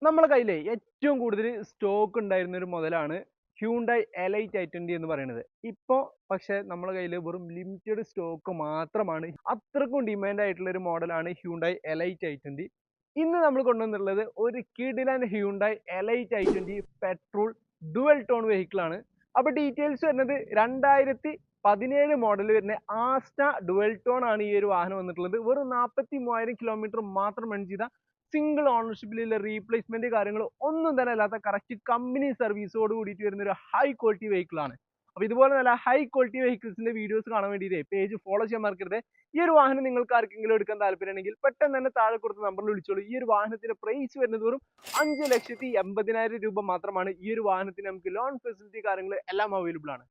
നമ്മുടെ കയ്യിലെ ഏറ്റവും കൂടുതൽ സ്റ്റോക്ക് ഉണ്ടായിരുന്ന ഒരു മുതലാണ് ഹ്യൂണ്ടായി എലൈറ്റ് i20 എന്ന് പറയുന്നത്. ഇപ്പോൾ പക്ഷേ നമ്മുടെ കയ്യിൽ വെറും ലിമിറ്റഡ് സ്റ്റോക്ക് മാത്രമാണ്. അത്രക്കും ഡിമാൻഡ് ആയിട്ടുള്ള ഒരു മോഡലാണ് ഹ്യൂണ്ടായി എലൈറ്റ് i20. ഇന്ന് നമ്മൾ കൊണ്ടുവന്നിട്ടുള്ളത് ഒരു കിടിലൻ Hyundai elite i20 petrol dual tone vehicle ആണ്. അപ്പോൾ ഡീറ്റെയിൽസ് വരുന്നത് 2017 മോഡൽ വരുന്ന ആസ്റ്റ ഡുവൽ ടോൺ ആണ് ഈ ഒരു വാഹനം വന്നിട്ടുള്ളത്. വെറും 43,000 കിലോമീറ്റർ മാത്രം റൺ ചെയ്ത സിംഗിൾ ഓണർഷിപ്പിലുള്ള റീപ്ലേസ്മെന്റ് കാര്യങ്ങൾ ഒന്നും തന്നെ അല്ലാത്ത കറക്റ്റ് കമ്പനി സർവീസോട് കൂടിയിട്ട് വരുന്ന ഒരു ഹൈ ക്വാളിറ്റി വെഹിക്കിൾ ആണ്. അപ്പോൾ ഇതുപോലെ നല്ല ഹൈ ക്വാളിറ്റി വെഹിക്കിൾസിന്റെ വീഡിയോസ് കാണാൻ വേണ്ടിയിട്ട് പേജ് ഫോളോ ചെയ്യാൻ മറക്കരുത്. ഈ ഒരു വാഹനം നിങ്ങൾക്ക് ആർക്കെങ്കിലും എടുക്കാൻ താല്പര്യമുണ്ടെങ്കിൽ പെട്ടെന്ന് തന്നെ താഴെ കൊടുത്ത നമ്പറിൽ വിളിച്ചോളൂ. ഈ ഒരു വാഹനത്തിന്റെ പ്രൈസ് വരുന്നത് വെറും 5,80,000 രൂപ മാത്രമാണ്. ഈ ഒരു വാഹനത്തിന് നമുക്ക് ലോൺ ഫെസിലിറ്റി കാര്യങ്ങൾ എല്ലാം അവൈലബിൾ ആണ്.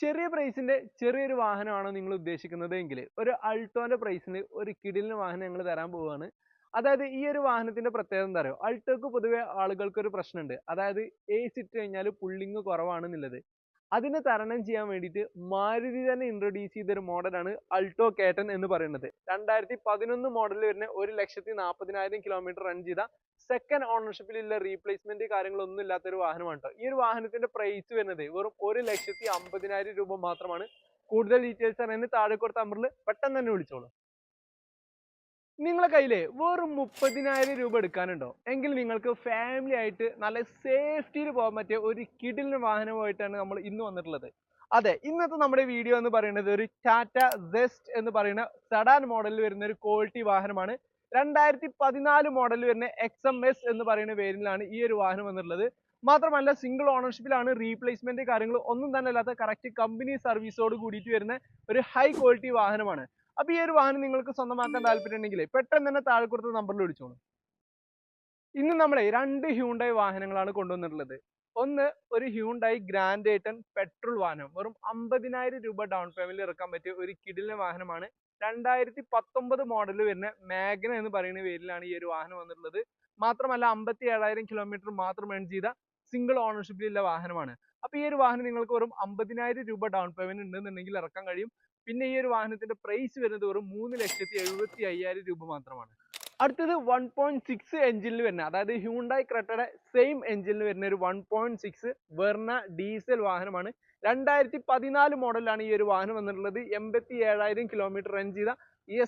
ചെറിയ പ്രൈസിന്റെ ചെറിയൊരു വാഹനമാണോ നിങ്ങൾ ഉദ്ദേശിക്കുന്നത് എങ്കിൽ ഒരു അൾട്ടോന്റെ പ്രൈസിന് ഒരു കിടിലൻ വാഹനം ഞങ്ങൾ തരാൻ പോവുകയാണ്. അതായത് ഈ ഒരു വാഹനത്തിന്റെ പ്രത്യേകത എന്താ പറയുക, അൾട്ടോക്ക് പൊതുവെ ആളുകൾക്ക് ഒരു പ്രശ്നമുണ്ട്. അതായത് AC ഇട്ട് കഴിഞ്ഞാൽ പുള്ളിങ് കുറവാണെന്നുള്ളത്. അതിനെ തരണം ചെയ്യാൻ വേണ്ടിയിട്ട് മാരുതി തന്നെ ഇൻട്രൊഡ്യൂസ് ചെയ്തൊരു മോഡലാണ് അൾട്ടോ കേട്ടൻ എന്ന് പറയുന്നത്. 2011 മോഡൽ വരുന്ന 1,40,000 കിലോമീറ്റർ റൺ ചെയ്ത സെക്കൻഡ് ഓണർഷിപ്പിലുള്ള റീപ്ലേസ്മെന്റ് കാര്യങ്ങളൊന്നും ഇല്ലാത്തൊരു വാഹനമാണ് കേട്ടോ. ഈ ഒരു വാഹനത്തിന്റെ പ്രൈസ് വരുന്നത് വെറും 1,50,000 രൂപ മാത്രമാണ്. കൂടുതൽ ഡീറ്റെയിൽസ് അറിയാൻ താഴെ കൊടുത്ത നമ്പറിൽ പെട്ടെന്ന് തന്നെ വിളിച്ചോളൂ. നിങ്ങളെ കയ്യിലെ വെറും 30,000 രൂപ എടുക്കാനുണ്ടോ എങ്കിൽ നിങ്ങൾക്ക് ഫാമിലി ആയിട്ട് നല്ല സേഫ്റ്റിയിൽ പോകാൻ പറ്റിയ ഒരു കിടിലൻ വാഹനമായിട്ടാണ് നമ്മൾ ഇന്ന് വന്നിട്ടുള്ളത്. അതെ, ഇന്നത്തെ നമ്മുടെ വീഡിയോ എന്ന് പറയുന്നത് ഒരു ടാറ്റ സെസ്റ്റ് എന്ന് പറയുന്ന സെഡാൻ മോഡലിൽ വരുന്ന ഒരു ക്വാളിറ്റി വാഹനമാണ്. 2014 മോഡലിൽ വരുന്ന XMS എന്ന് പറയുന്ന വേരിയന്റിലാണ് ഈ ഒരു വാഹനം വന്നിട്ടുള്ളത്. മാത്രമല്ല സിംഗിൾ ഓണർഷിപ്പിലാണ്, റീപ്ലേസ്മെന്റ് കാര്യങ്ങൾ ഒന്നും തന്നെ അല്ലാത്ത കറക്റ്റ് കമ്പനി സർവീസോട് കൂടിയിട്ട് വരുന്ന ഒരു ഹൈ ക്വാളിറ്റി വാഹനമാണ്. അപ്പൊ ഈ ഒരു വാഹനം നിങ്ങൾക്ക് സ്വന്തമാക്കാൻ താല്പര്യമുണ്ടെങ്കിൽ പെട്ടെന്ന് തന്നെ താഴെ കൊടുത്ത നമ്പറിൽ വിളിച്ചോളൂ. ഇന്ന് നമ്മളെ രണ്ട് ഹ്യൂണ്ടായി വാഹനങ്ങളാണ് കൊണ്ടുവന്നിട്ടുള്ളത്. ഒന്ന് ഒരു ഹ്യൂണ്ടായി ഗ്രാൻഡ് ഐറ്റൺ പെട്രോൾ വാഹനം, വെറും 50,000 രൂപ ഡൗൺ പേയ്മെന്റിൽ ഇറക്കാൻ പറ്റിയ ഒരു കിടിലൻ വാഹനമാണ്. 2019 മോഡലിൽ വരുന്ന മാഗ്ന എന്ന് പറയുന്ന പേരിലാണ് ഈ ഒരു വാഹനം വന്നിട്ടുള്ളത്. മാത്രമല്ല 57,000 കിലോമീറ്റർ മാത്രം റൺ ചെയ്ത സിംഗിൾ ഓണർഷിപ്പിലുള്ള വാഹനമാണ്. അപ്പൊ ഈ ഒരു വാഹനം നിങ്ങൾക്ക് വെറും 50,000 രൂപ ഡൗൺ പേയ്മെന്റ് ഉണ്ടെന്നുണ്ടെങ്കിൽ ഇറക്കാൻ കഴിയും. പിന്നെ ഈ ഒരു വാഹനത്തിന്റെ പ്രൈസ് വരുന്നത് വെറും 3,75,000 രൂപ മാത്രമാണ്. അടുത്തത് 1.6 എഞ്ചിനിൽ വരുന്ന, അതായത് ഹ്യൂണ്ടായി ക്രെറ്റയുടെ സെയിം എഞ്ചിനിൽ വരുന്ന ഒരു 1.6 വെർണ ഡീസൽ വാഹനമാണ്. 2014 മോഡലാണ് ഈ ഒരു വാഹനം വന്നിട്ടുള്ളത്. 87,000 കിലോമീറ്റർ റൺ ചെയ്ത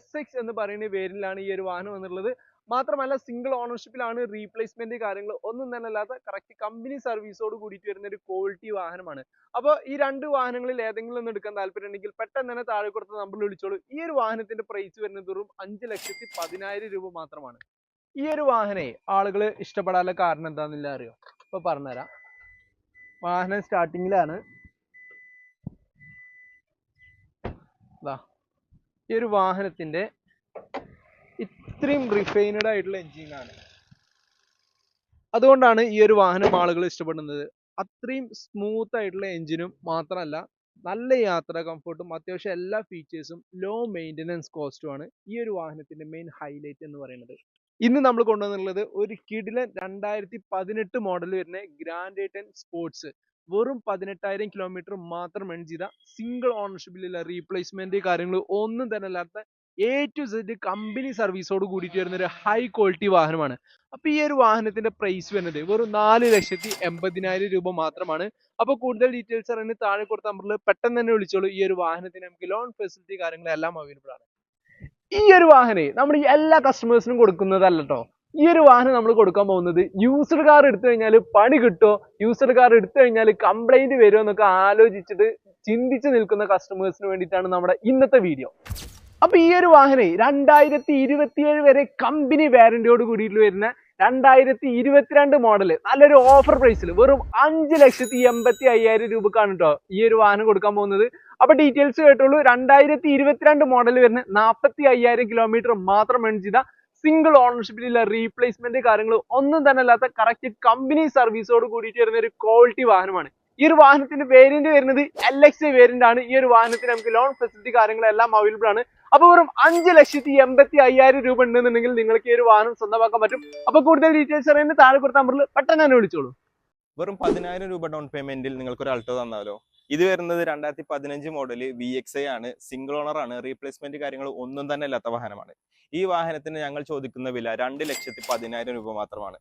SX എന്ന് പറയുന്ന വേരിയന്റിലാണ് ഈ ഒരു വാഹനം വന്നിട്ടുള്ളത്. മാത്രമല്ല സിംഗിൾ ഓണർഷിപ്പിലാണ്, റീപ്ലേസ്മെന്റ് കാര്യങ്ങൾ ഒന്നും തന്നെ അല്ലാത്ത കറക്റ്റ് കമ്പനി സർവീസോട് കൂടിയിട്ട് വരുന്ന ഒരു ക്വാളിറ്റി വാഹനമാണ്. അപ്പോൾ ഈ രണ്ട് വാഹനങ്ങളിൽ ഏതെങ്കിലും ഒന്ന് എടുക്കാൻ താല്പര്യമുണ്ടെങ്കിൽ പെട്ടെന്ന് തന്നെ താഴെ കൊടുത്ത നമ്പറിൽ വിളിച്ചോളൂ. ഈ ഒരു വാഹനത്തിന്റെ പ്രൈസ് വരുന്നത് വെറും 5,10,000 രൂപ മാത്രമാണ്. ഈ ഒരു വാഹനേ ആളുകൾ ഇഷ്ടപ്പെടാനുള്ള കാരണം എന്താണെന്നില്ല അറിയോ? ഇപ്പൊ പറഞ്ഞുതരാം. വാഹനം സ്റ്റാർട്ടിങ്ങിലാണ്. ഈ ഒരു വാഹനത്തിന്റെ ഇത്രയും റിഫൈനഡ് ആയിട്ടുള്ള എഞ്ചിനാണ്. അതുകൊണ്ടാണ് ഈ ഒരു വാഹനം ആളുകൾ ഇഷ്ടപ്പെടുന്നത്. അത്രയും സ്മൂത്ത് ആയിട്ടുള്ള എഞ്ചിനും മാത്രമല്ല നല്ല യാത്രാ കംഫർട്ടും അത്യാവശ്യം എല്ലാ ഫീച്ചേഴ്സും ലോ മെയിൻ്റനൻസ് കോസ്റ്റുമാണ് ഈ ഒരു വാഹനത്തിന്റെ മെയിൻ ഹൈലൈറ്റ് എന്ന് പറയുന്നത്. ഇന്ന് നമ്മൾ കൊണ്ടുവന്നിട്ടുള്ളത് ഒരു കിടിലൻ 2018 മോഡൽ വരുന്ന ഗ്രാൻഡ് ഐറ്റൺ സ്പോർട്സ്, വെറും 18,000 കിലോമീറ്റർ മാത്രം റൺ ചെയ്ത സിംഗിൾ ഓണർഷിപ്പിലുള്ള റീപ്ലേസ്മെന്റ് കാര്യങ്ങൾ ഒന്നും തന്നെ അല്ലാത്ത A to Z കമ്പനി സർവീസോട് കൂടിയിട്ട് വരുന്ന ഒരു ഹൈ ക്വാളിറ്റി വാഹനമാണ്. അപ്പൊ ഈ ഒരു വാഹനത്തിന്റെ പ്രൈസ് വരുന്നത് വെറും 4,80,000 രൂപ മാത്രമാണ്. അപ്പൊ കൂടുതൽ ഡീറ്റെയിൽസ് അറിയാൻ താഴെ കൊടുത്ത നമ്പറിൽ പെട്ടെന്ന് തന്നെ വിളിച്ചോളൂ. ഈ ഒരു വാഹനത്തിന് നമുക്ക് ലോൺ ഫെസിലിറ്റി കാര്യങ്ങളെല്ലാം അവൈലബിൾ ആണ്. ഈ ഒരു വാഹനം നമ്മൾ എല്ലാ കസ്റ്റമേഴ്സിനും കൊടുക്കുന്നതല്ല കേട്ടോ. ഈ ഒരു വാഹനം നമ്മൾ കൊടുക്കാൻ പോകുന്നത് യൂസ്ഡ് കാർ എടുത്തു കഴിഞ്ഞാൽ പണി കിട്ടുമോ, യൂസ്ഡ് കാർ എടുത്തു കഴിഞ്ഞാൽ കംപ്ലൈന്റ് വരുമോ എന്നൊക്കെ ആലോചിച്ചിട്ട് ചിന്തിച്ച് നിൽക്കുന്ന കസ്റ്റമേഴ്സിന് വേണ്ടിയിട്ടാണ് നമ്മുടെ ഇന്നത്തെ വീഡിയോ. അപ്പൊ ഈ ഒരു വാഹനം 2027 വരെ കമ്പനി വാറന്റിയോട് കൂടിയിട്ട് വരുന്ന 2022 മോഡല് നല്ലൊരു ഓഫർ പ്രൈസിൽ വെറും 5,85,000 രൂപക്കാണ് കേട്ടോ ഈ ഒരു വാഹനം കൊടുക്കാൻ പോകുന്നത്. അപ്പൊ ഡീറ്റെയിൽസ് കേട്ടോളൂ. 2022 മോഡൽ വരുന്ന 45,000 കിലോമീറ്റർ മാത്രം റൺ ചെയ്ത സിംഗിൾ ഓണർഷിപ്പിലുള്ള റീപ്ലേസ്മെന്റ് കാര്യങ്ങൾ ഒന്നും തന്നെ അല്ലാത്ത കറക്റ്റ് കമ്പനി സർവീസോട് കൂടിയിട്ട് വരുന്ന ഒരു ക്വാളിറ്റി വാഹനമാണ്. ഈ ഒരു വാഹനത്തിന്റെ വേരിയന്റ് വരുന്നത് LX വേരിയന്റ് ആണ്. ഈ ഒരു വാഹനത്തിന് നമുക്ക് ലോൺ ഫെസിലിറ്റി കാര്യങ്ങളെല്ലാം അവൈലബിൾ ആണ്. അപ്പൊ വെറും 5,85,000 രൂപ ഉണ്ടെന്നുണ്ടെങ്കിൽ നിങ്ങൾക്ക് ഈ ഒരു വാഹനം സ്വന്തമാക്കാൻ പറ്റും. അപ്പൊ കൂടുതൽ ഡീറ്റെയിൽസ് അറിയാൻ താഴെ കൊടുത്ത നമ്പറിൽ പെട്ടെന്ന് തന്നെ വിളിച്ചോളൂ. വെറും 10,000 രൂപ ഡൗൺ പേയ്മെന്റിൽ നിങ്ങൾക്ക് ഒരു അൾട്ടോ തന്നാലോ? ഇത് വരുന്നത് 2015 മോഡല് VXI ആണ്. സിംഗിൾ ഓണർ ആണ്. റീപ്ലേസ്മെന്റ് കാര്യങ്ങൾ ഒന്നും തന്നെ ഇല്ലാത്ത വാഹനമാണ്. ഈ വാഹനത്തിന് ഞങ്ങൾ ചോദിക്കുന്ന വില 2,10,000 രൂപ മാത്രമാണ്.